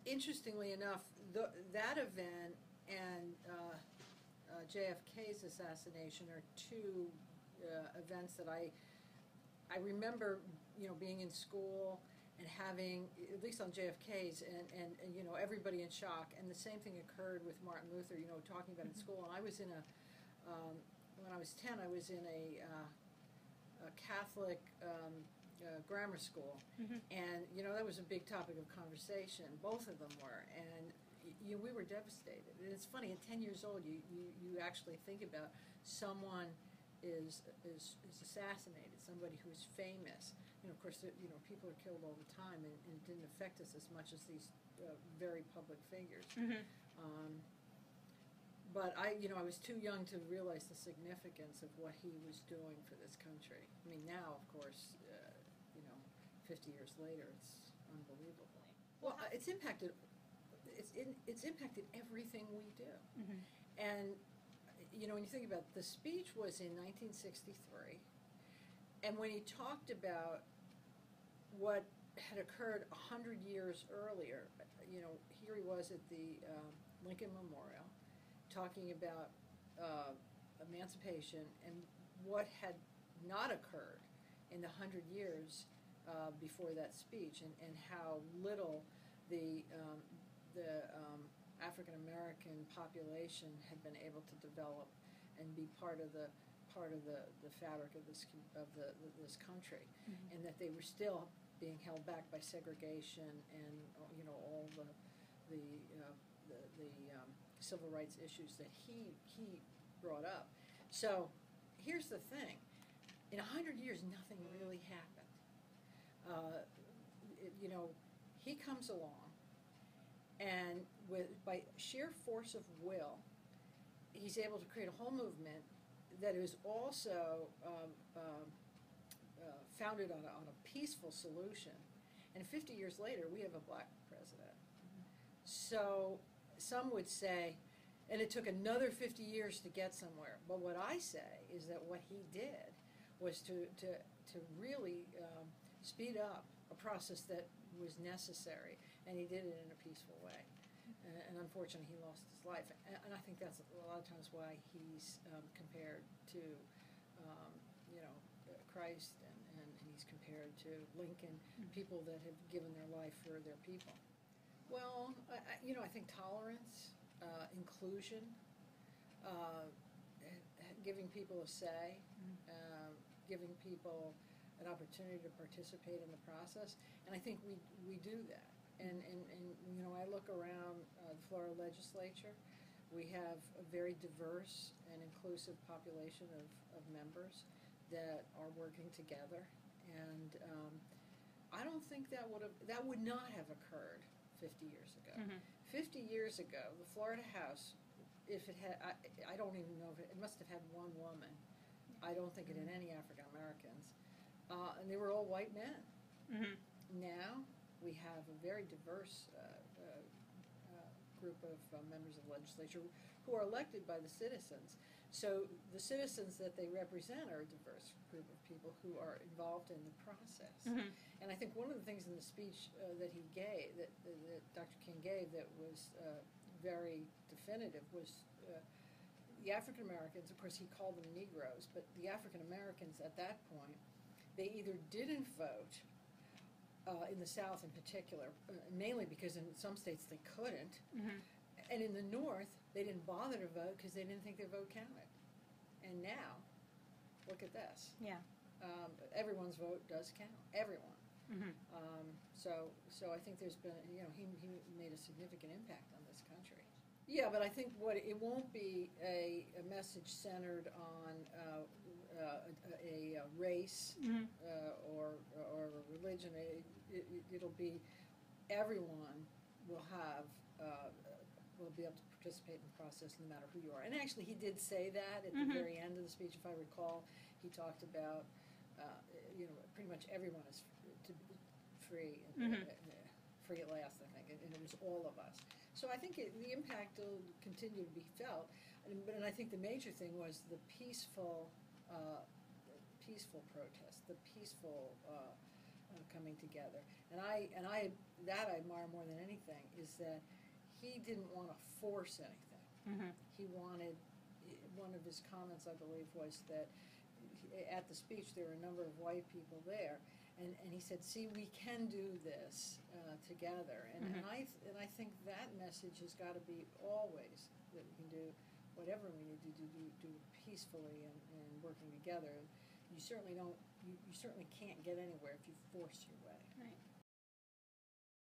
interestingly enough, that event and JFK's assassination are two events that I remember, being in school and having, at least on JFK's, and everybody in shock. And the same thing occurred with Martin Luther, talking about in school. And I was in when I was 10, I was in a Catholic grammar school. And, that was a big topic of conversation. Both of them were. And we were devastated. And it's funny, at 10 years old, you actually think about someone is assassinated, somebody who is famous. Of course, people are killed all the time, and it didn't affect us as much as these very public figures. But I was too young to realize the significance of what he was doing for this country. I mean, now, of course, 50 years later, it's unbelievable. Well, it's impacted. It's impacted everything we do, and. When you think about it, the speech was in 1963, and when he talked about what had occurred 100 years earlier, here he was at the Lincoln Memorial talking about emancipation and what had not occurred in the 100 years before that speech, and how little the African American population had been able to develop and be part of the fabric of this country, and that they were still being held back by segregation and all the civil rights issues that he brought up. So here's the thing: in 100 years, nothing really happened. He comes along. And by sheer force of will, he's able to create a whole movement that is also founded on a peaceful solution. And 50 years later, we have a black president. So some would say, and it took another 50 years to get somewhere. But what I say is that what he did was to really speed up a process that was necessary, and he did it in a peaceful way. And unfortunately, he lost his life. And I think that's a lot of times why he's compared to, Christ, and he's compared to Lincoln, people that have given their life for their people. Well, I think tolerance, inclusion, giving people a say, giving people an opportunity to participate in the process, and I think we do that. And I look around the Florida legislature. We have a very diverse and inclusive population of members that are working together, and I don't think that would not have occurred 50 years ago. 50 years ago, the Florida House, if it had, I don't even know if it must have had one woman. I don't think it had any African Americans. And they were all white men. Now we have a very diverse group of members of the legislature who are elected by the citizens. So the citizens that they represent are a diverse group of people who are involved in the process. And I think one of the things in the speech that he gave, that Dr. King gave, that was very definitive was the African Americans. Of course, he called them Negroes, but the African Americans at that point, they either didn't vote, in the South in particular, mainly because in some states they couldn't, and in the North they didn't bother to vote because they didn't think their vote counted. And now, look at this. Yeah. Everyone's vote does count. Everyone. So I think there's been, he made a significant impact on this country. Yeah, but I think it won't be a message centered on a race or a religion. It'll be everyone will be able to participate in the process no matter who you are. And actually, he did say that at the very end of the speech, if I recall. He talked about pretty much everyone is to be free. Free at last, I think, and it was all of us. So I think the impact will continue to be felt, and I think the major thing was the peaceful protest, the peaceful kind coming together. And I that I admire more than anything is that he didn't want to force anything. Mm-hmm. He wanted, one of his comments, I believe, was that at the speech there were a number of white people there, and he said, "See, we can do this together." And Mm-hmm. I think that message has got to be always that we can do whatever we need to do peacefully and working together. You certainly don't. You certainly can't get anywhere if you force your way. Right.